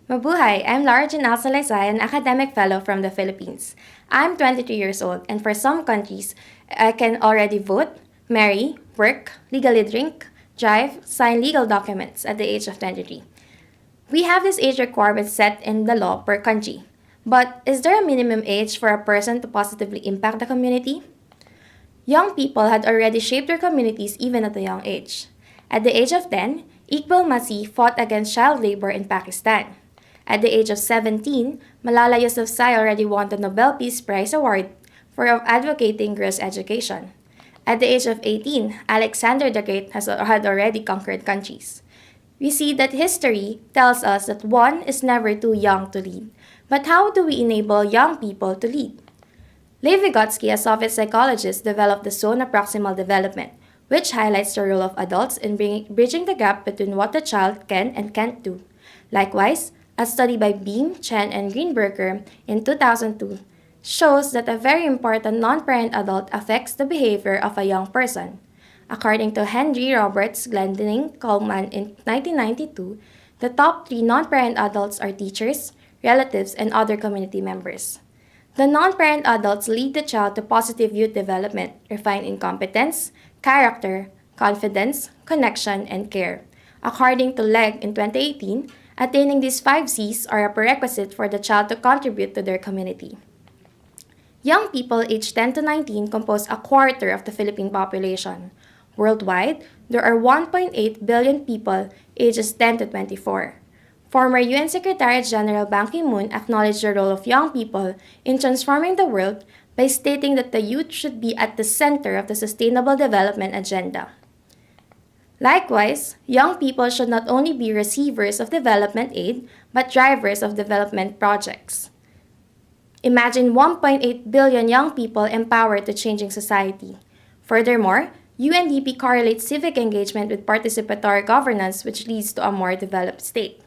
Mabuhay! I'm Lara Salaysay, an academic fellow from the Philippines. I'm 23 years old, and for some countries, I can already vote, marry, work, legally drink, drive, sign legal documents at the age of 23. We have this age requirement set in the law per country. But is there a minimum age for a person to positively impact the community? Young people had already shaped their communities even at a young age. At the age of 10, Iqbal Masih fought against child labor in Pakistan. At the age of 17, Malala Yousafzai already won the Nobel Peace Prize Award for advocating girls' education. At the age of 18, Alexander the Great had already conquered countries. We see that history tells us that one is never too young to lead. But how do we enable young people to lead? Lev Vygotsky, a Soviet psychologist, developed the zone of proximal development, which highlights the role of adults in bridging the gap between what the child can and can't do. Likewise, a study by Beam, Chen, and Greenberger in 2002 shows that a very important non-parent adult affects the behavior of a young person. According to Henry Roberts Glendinning Coleman in 1992, the top 3 non-parent adults are teachers, relatives, and other community members. The non-parent adults lead the child to positive youth development, refined in competence, character, confidence, connection, and care. According to Legg in 2018, attaining these 5 C's are a prerequisite for the child to contribute to their community. Young people aged 10 to 19 compose a quarter of the Philippine population. Worldwide, there are 1.8 billion people ages 10 to 24. Former UN Secretary General Ban Ki-moon acknowledged the role of young people in transforming the world by stating that the youth should be at the center of the Sustainable Development Agenda. Likewise, young people should not only be receivers of development aid, but drivers of development projects. Imagine 1.8 billion young people empowered to changing society. Furthermore, UNDP correlates civic engagement with participatory governance, which leads to a more developed state.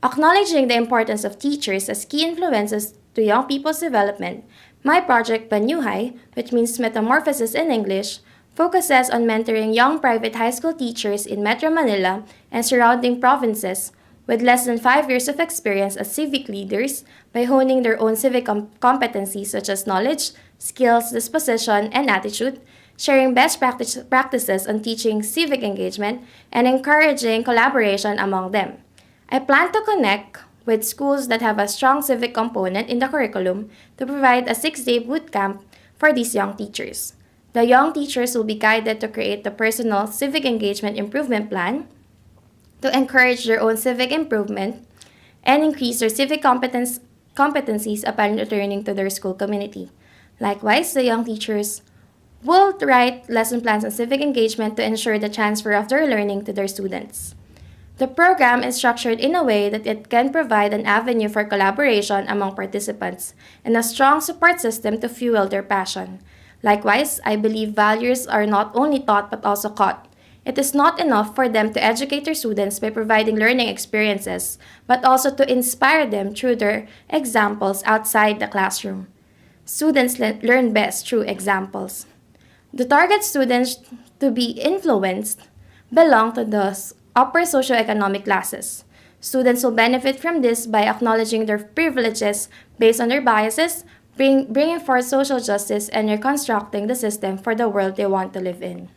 Acknowledging the importance of teachers as key influences to young people's development, my project Banyuhay, which means metamorphosis in English, focuses on mentoring young private high school teachers in Metro Manila and surrounding provinces with less than 5 years of experience as civic leaders by honing their own civic competencies such as knowledge, skills, disposition, and attitude, sharing best practices on teaching civic engagement, and encouraging collaboration among them. I plan to connect with schools that have a strong civic component in the curriculum to provide a 6-day boot camp for these young teachers. The young teachers will be guided to create the personal civic engagement improvement plan, to encourage their own civic improvement, and increase their civic competencies upon returning to their school community. Likewise, the young teachers will write lesson plans on civic engagement to ensure the transfer of their learning to their students. The program is structured in a way that it can provide an avenue for collaboration among participants and a strong support system to fuel their passion. Likewise, I believe values are not only taught but also caught. It is not enough for them to educate their students by providing learning experiences, but also to inspire them through their examples outside the classroom. Students learn best through examples. The target students to be influenced belong to the upper socioeconomic classes. Students will benefit from this by acknowledging their privileges based on their biases, bringing forth social justice, and reconstructing the system for the world they want to live in.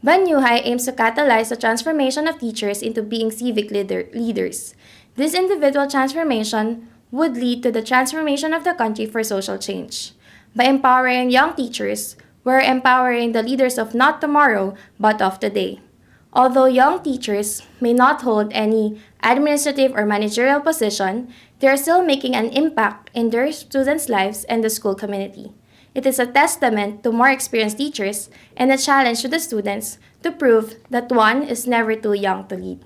Banyuhay aims to catalyze the transformation of teachers into being civic leaders. This individual transformation would lead to the transformation of the country for social change. By empowering young teachers, we're empowering the leaders of not tomorrow, but of today. Although young teachers may not hold any administrative or managerial position, they are still making an impact in their students' lives and the school community. It is a testament to more experienced teachers and a challenge to the students to prove that one is never too young to lead.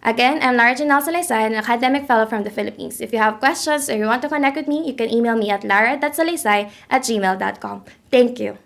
Again, I'm Lara Salaysay, an academic fellow from the Philippines. If you have questions or you want to connect with me, you can email me at lara.salaysay@gmail.com. Thank you.